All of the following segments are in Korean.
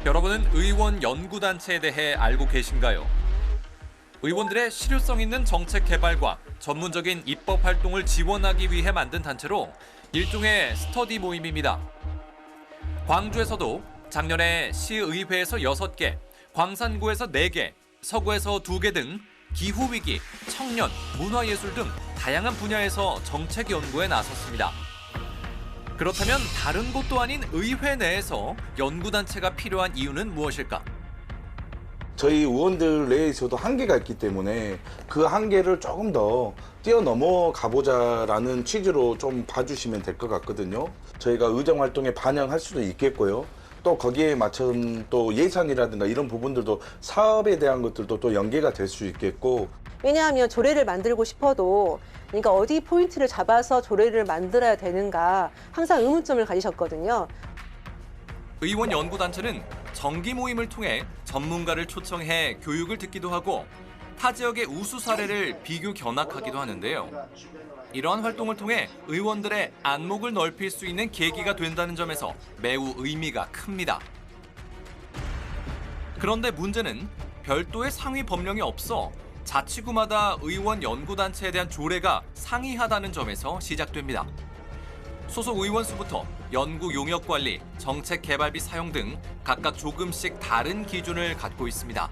여러분은 의원 연구단체에 대해 알고 계신가요? 의원들의 실효성 있는 정책 개발과 전문적인 입법 활동을 지원하기 위해 만든 단체로 일종의 스터디 모임입니다. 광주에서도 작년에 시의회에서 6개, 광산구에서 4개, 서구에서 2개 등 기후위기, 청년, 문화예술 등 다양한 분야에서 정책 연구에 나섰습니다. 그렇다면 다른 곳도 아닌 의회 내에서 연구단체가 필요한 이유는 무엇일까? 저희 의원들 내에서도 한계가 있기 때문에 그 한계를 조금 더 뛰어넘어 가보자라는 취지로 좀 봐주시면 될 것 같거든요. 저희가 의정 활동에 반영할 수도 있겠고요. 또 거기에 맞춘 또 예산이라든가 이런 부분들도 사업에 대한 것들도 또 연계가 될 수 있겠고. 왜냐하면 조례를 만들고 싶어도 그러니까 어디 포인트를 잡아서 조례를 만들어야 되는가 항상 의문점을 가지셨거든요. 의원 연구단체는 정기 모임을 통해 전문가를 초청해 교육을 듣기도 하고 타 지역의 우수 사례를 비교 견학하기도 하는데요. 이러한 활동을 통해 의원들의 안목을 넓힐 수 있는 계기가 된다는 점에서 매우 의미가 큽니다. 그런데 문제는 별도의 상위 법령이 없어 자치구마다 의원 연구단체에 대한 조례가 상이하다는 점에서 시작됩니다. 소속 의원 수부터 연구 용역 관리, 정책 개발비 사용 등 각각 조금씩 다른 기준을 갖고 있습니다.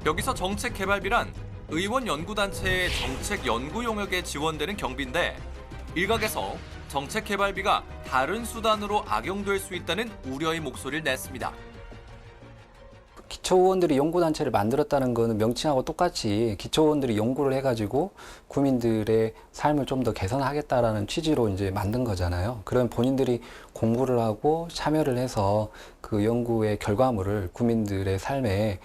여기서 정책 개발비란 의원 연구단체의 정책 연구 용역에 지원되는 경비인데 일각에서 정책 개발비가 다른 수단으로 악용될 수 있다는 우려의 목소리를 냈습니다. 기초의원들이 연구단체를 만들었다는 것은 명칭하고 똑같이 기초의원들이 연구를 해가지고 국민들의 삶을 좀 더 개선하겠다라는 취지로 이제 만든 거잖아요. 그럼 본인들이 공부를 하고 참여를 해서 그 연구의 결과물을 국민들의 삶에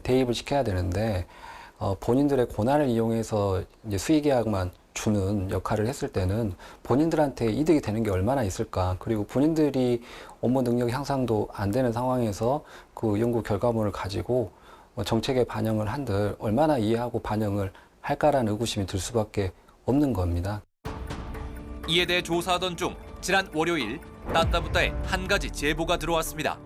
대입을 시켜야 되는데 본인들의 고난을 이용해서 이제 수익계약만 주는 역할을 했을 때는 본인들한테 이득이 되는 게 얼마나 있을까. 그리고 본인들이 업무 능력 향상도 안 되는 상황에서 그 연구 결과물을 가지고 정책에 반영을 한들 얼마나 이해하고 반영을 할까라는 의구심이 들 수밖에 없는 겁니다. 이에 대해 조사하던 중 지난 월요일 따따부따에 한 가지 제보가 들어왔습니다.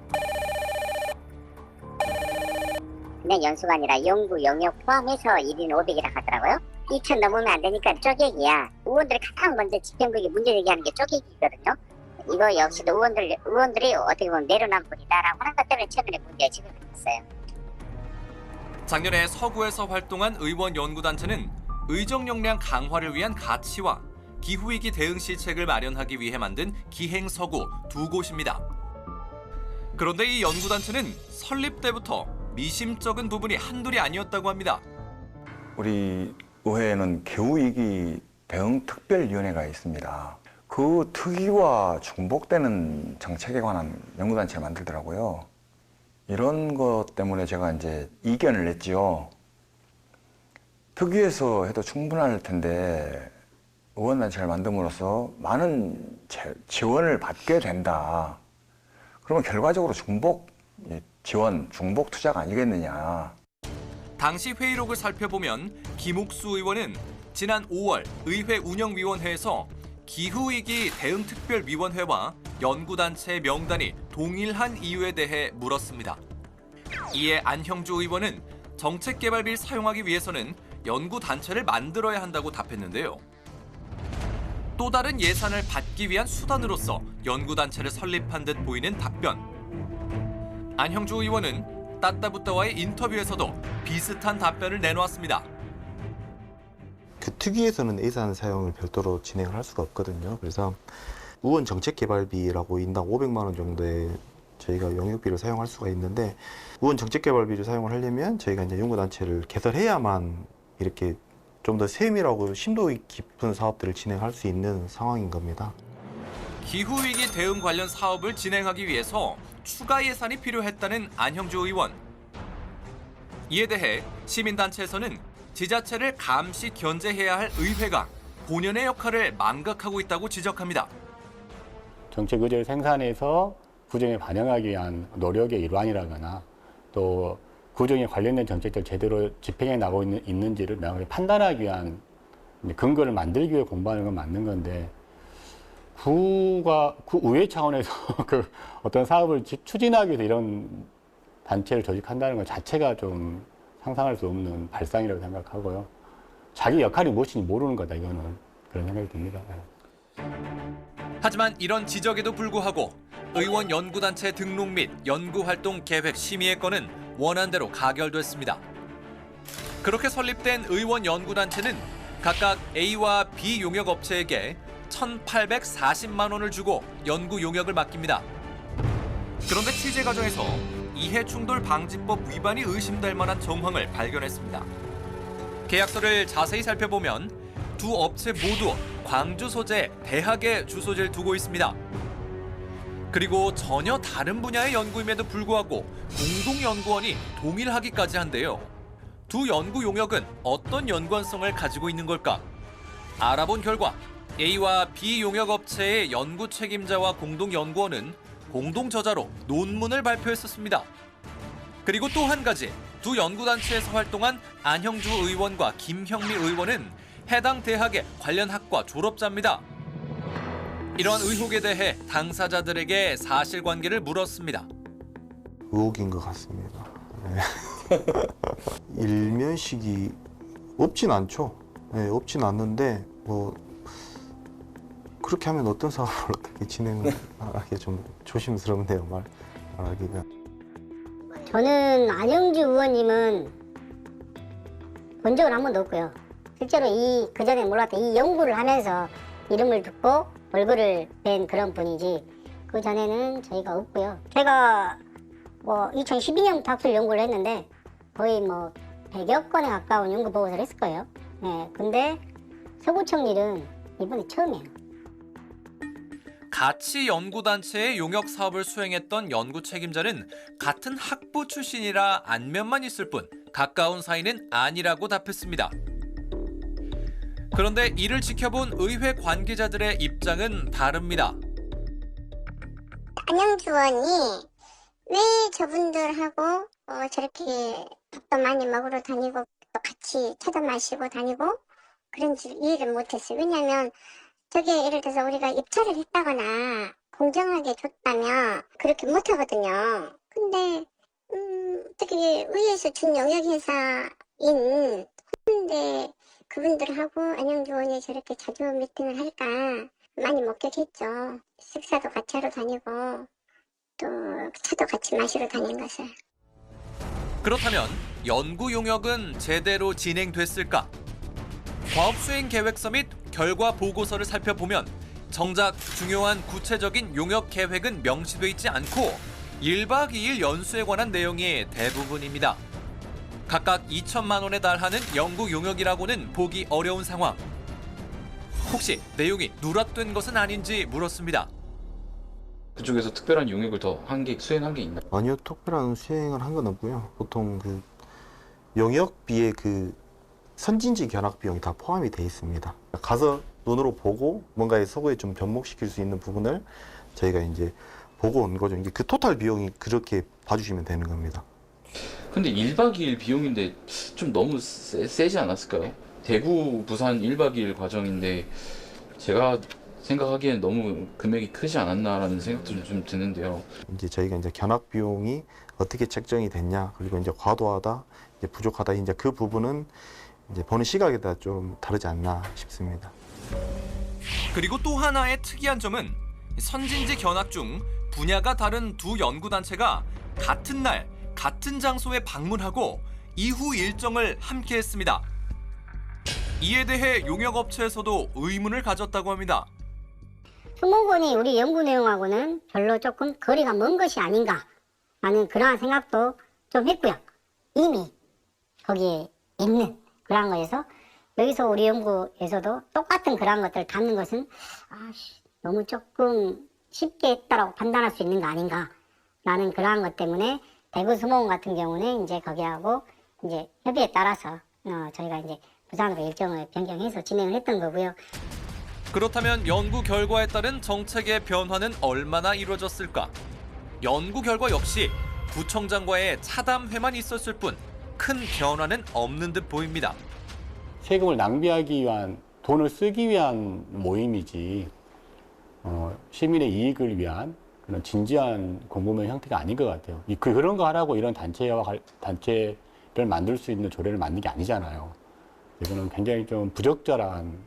그냥 연수가 아니라 연구 영역 포함해서 1인 500이라 하더라고요. 2천 넘으면 안 되니까 쪼개기야. 의원들이 가장 먼저 집행부에 문제 제기하는 게 쪼개기거든요. 이거 역시도 의원들이 어떻게 보면 내로남불이다라고 하는 것 때문에 최근에 문제가 지급됐어요. 작년에 서구에서 활동한 의원 연구단체는 의정 역량 강화를 위한 가치와 기후위기 대응 시책을 마련하기 위해 만든 기행서구 2곳입니다. 그런데 이 연구단체는 설립 때부터 미심쩍은 부분이 한둘이 아니었다고 합니다. 우리 의회에는 기후위기 대응 특별위원회가 있습니다. 그 특위와 중복되는 정책에 관한 연구단체를 만들더라고요. 이런 것 때문에 제가 이제 이견을 냈지요. 특위에서 해도 충분할 텐데 의원단체를 만듦으로써 많은 지원을 받게 된다. 그러면 결과적으로 중복 지원, 중복 투자가 아니겠느냐. 당시 회의록을 살펴보면 김옥수 의원은 지난 5월 의회 운영위원회에서 기후위기 대응특별위원회와 연구단체의 명단이 동일한 이유에 대해 물었습니다. 이에 안형주 의원은 정책개발비를 사용하기 위해서는 연구단체를 만들어야 한다고 답했는데요. 또 다른 예산을 받기 위한 수단으로서 연구단체를 설립한 듯 보이는 답변. 안형주 의원은 따따부따와의 인터뷰에서도 비슷한 답변을 내놓았습니다. 그 특위에서는 예산 사용을 별도로 진행을 할 수가 없거든요. 그래서 의원 정책개발비라고 인당 500만 원 정도의 저희가 영역비를 사용할 수가 있는데 의원 정책개발비를 사용을 하려면 저희가 이제 연구단체를 개설해야만 이렇게 좀 더 세밀하고 심도 깊은 사업들을 진행할 수 있는 상황인 겁니다. 기후위기 대응 관련 사업을 진행하기 위해서 추가 예산이 필요했다는 안형주 의원. 이에 대해 시민단체에서는 지자체를 감시 견제해야 할 의회가 본연의 역할을 망각하고 있다고 지적합니다. 정책 의제를 생산해서 구정에 반영하기 위한 노력의 일환이라거나 또 구정에 관련된 정책들 제대로 집행해 나가고 있는지를 명확히 판단하기 위한 근거를 만들기 위해 공부하는 건 맞는 건데 구의회 차원에서 그 어떤 사업을 추진하기 위해서 이런 단체를 조직한다는 것 자체가 좀 상상할 수 없는 발상이라고 생각하고요. 자기 역할이 무엇인지 모르는 거다, 이거는. 그런 생각이 듭니다. 하지만 이런 지적에도 불구하고 의원 연구단체 등록 및 연구활동 계획 심의의 건은 원안대로 가결됐습니다. 그렇게 설립된 의원 연구단체는 각각 A와 B 용역업체에게 1,840만 원을 주고 연구 용역을 맡깁니다. 그런데 취재 과정에서 이해충돌방지법 위반이 의심될 만한 정황을 발견했습니다. 계약서를 자세히 살펴보면 두 업체 모두 광주 소재 대학에 주소지를 두고 있습니다. 그리고 전혀 다른 분야의 연구임에도 불구하고 공동연구원이 동일하기까지 한데요. 두 연구 용역은 어떤 연관성을 가지고 있는 걸까? 알아본 결과 A와 B 용역업체의 연구 책임자와 공동연구원은 공동저자로 논문을 발표했었습니다. 그리고 또 한 가지, 두 연구단체에서 활동한 안형주 의원과 김형미 의원은 해당 대학의 관련 학과 졸업자입니다. 이러한 의혹에 대해 당사자들에게 사실관계를 물었습니다. 의혹인 것 같습니다. 네. 일면식이 없진 않죠. 네, 없진 않는데 뭐 그렇게 하면 어떤 사업을 어떻게 진행하기 좀 조심스럽네요, 말하기가. 저는 안영주 의원님은 본 적은 한 번도 없고요. 실제로 그 전에 몰랐던 이 연구를 하면서 이름을 듣고 얼굴을 뵌 그런 분이지 그 전에는 저희가 없고요. 제가 뭐 2012년부터 학술 연구를 했는데 거의 뭐 100여 건에 가까운 연구 보고서를 했을 거예요. 네, 근데 서구청 일은 이번에 처음이에요. 같이 연구단체의 용역 사업을 수행했던 연구 책임자는 같은 학부 출신이라 안면만 있을 뿐 가까운 사이는 아니라고 답했습니다. 그런데 이를 지켜본 의회 관계자들의 입장은 다릅니다. 안영주 의원이 왜 저분들하고 저렇게 밥도 많이 먹으러 다니고 또 같이 차도 마시고 다니고 그런지 이해를 못했어요. 왜냐하면 저게 예를 들어서 우리가 입찰을 했다거나 공정하게 줬다면 그렇게 못하거든요. 근데 어떻게 의회에서 준 영역회사인 근데 그분들하고 안영주 의원이 저렇게 자주 미팅을 할까 많이 목격했죠. 식사도 같이 하러 다니고 또 차도 같이 마시러 다닌 것을. 그렇다면 연구 용역은 제대로 진행됐을까? 과업 수행 계획서 및 결과 보고서를 살펴보면 정작 중요한 구체적인 용역 계획은 명시돼 있지 않고 1박 2일 연수에 관한 내용이 대부분입니다. 각각 2천만 원에 달하는 연구 용역이라고는 보기 어려운 상황. 혹시 내용이 누락된 것은 아닌지 물었습니다. 그쪽에서 특별한 용역을 더 수행한 게 있나요? 아니요, 특별한 수행을 한 건 없고요. 보통 그 용역비에 그 선진지 견학 비용이 다 포함이 돼 있습니다. 가서 눈으로 보고 뭔가의 서구에 좀 접목시킬 수 있는 부분을 저희가 이제 보고 온 거죠. 이제 그 토탈 비용이 그렇게 봐주시면 되는 겁니다. 근데 1박 2일 비용인데 좀 너무 세지 않았을까요? 대구, 부산 1박 2일 과정인데 제가 생각하기엔 너무 금액이 크지 않았나라는 생각도 좀 드는데요. 이제 저희가 이제 견학 비용이 어떻게 책정이 됐냐, 그리고 이제 과도하다, 이제 부족하다, 이제 그 부분은 이제 보는 시각에 따라 좀 다르지 않나 싶습니다. 그리고 또 하나의 특이한 점은 선진지 견학 중 분야가 다른 두 연구단체가 같은 날, 같은 장소에 방문하고 이후 일정을 함께 했습니다. 이에 대해 용역업체에서도 의문을 가졌다고 합니다. 수목원이 우리 연구 내용하고는 별로 조금 거리가 먼 것이 아닌가 라는 그러한 생각도 좀 했고요. 이미 거기에 있는 그러한 거에서 여기서 우리 연구에서도 똑같은 그러한 것들을 담는 것은 너무 조금 쉽게 했다라고 판단할 수 있는 거 아닌가 라는 그러한 것 때문에 대구 수목원 같은 경우는 이제 거기하고 이제 협의에 따라서 저희가 이제 부산으로 일정을 변경해서 진행을 했던 거고요. 그렇다면 연구 결과에 따른 정책의 변화는 얼마나 이루어졌을까? 연구 결과 역시 구청장과의 차담회만 있었을 뿐 큰 변화는 없는 듯 보입니다. 세금을 낭비하기 위한, 돈을 쓰기 위한 모임이지 시민의 이익을 위한 그런 진지한 공무원 형태가 아닌 것 같아요. 그런 거 하라고 이런 단체를 만들 수 있는 조례를 만든 게 아니잖아요. 이거는 굉장히 좀 부적절한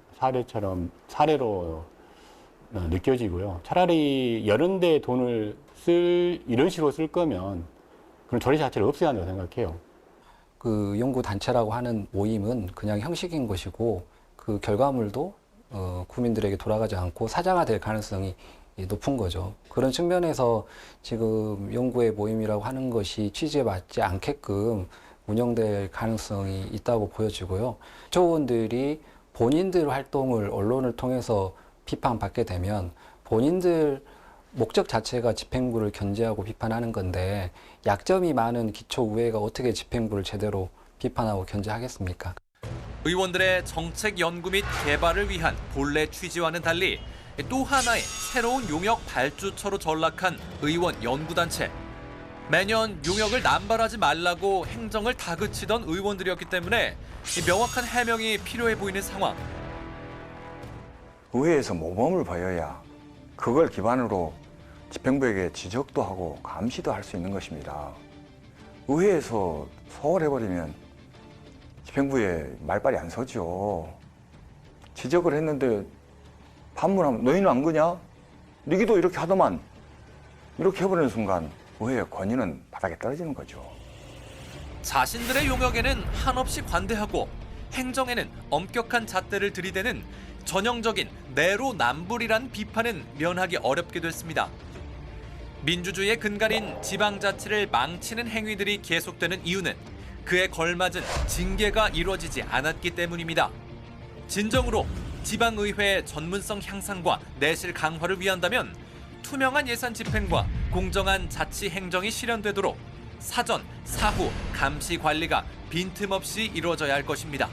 사례로 느껴지고요. 차라리 여러 데 돈을 이런 식으로 쓸 거면 그런 조례 자체를 없애야 한다고 생각해요. 그 연구 단체라고 하는 모임은 그냥 형식인 것이고 그 결과물도 국민들에게 돌아가지 않고 사장화될 가능성이 높은 거죠. 그런 측면에서 지금 연구의 모임이라고 하는 것이 취지에 맞지 않게끔 운영될 가능성이 있다고 보여지고요. 기초원들이 본인들 활동을 언론을 통해서 비판받게 되면 본인들 목적 자체가 집행부를 견제하고 비판하는 건데 약점이 많은 기초의회가 어떻게 집행부를 제대로 비판하고 견제하겠습니까? 의원들의 정책 연구 및 개발을 위한 본래 취지와는 달리 또 하나의 새로운 용역 발주처로 전락한 의원 연구단체. 매년 용역을 남발하지 말라고 행정을 다그치던 의원들이었기 때문에 명확한 해명이 필요해 보이는 상황. 의회에서 모범을 보여야 그걸 기반으로 집행부에게 지적도 하고 감시도 할 수 있는 것입니다. 의회에서 소홀해버리면 집행부에 말발이 안 서죠. 지적을 했는데 반문하면 너희는 안 그냐? 너희도 이렇게 하더만. 이렇게 해버리는 순간 의회의 권위는 바닥에 떨어지는 거죠. 자신들의 용역에는 한없이 관대하고 행정에는 엄격한 잣대를 들이대는 전형적인 내로남불이란 비판은 면하기 어렵게 됐습니다. 민주주의의 근간인 지방자치를 망치는 행위들이 계속되는 이유는 그에 걸맞은 징계가 이루어지지 않았기 때문입니다. 진정으로 지방의회의 전문성 향상과 내실 강화를 위한다면 투명한 예산 집행과 공정한 자치 행정이 실현되도록 사전, 사후, 감시 관리가 빈틈없이 이루어져야 할 것입니다.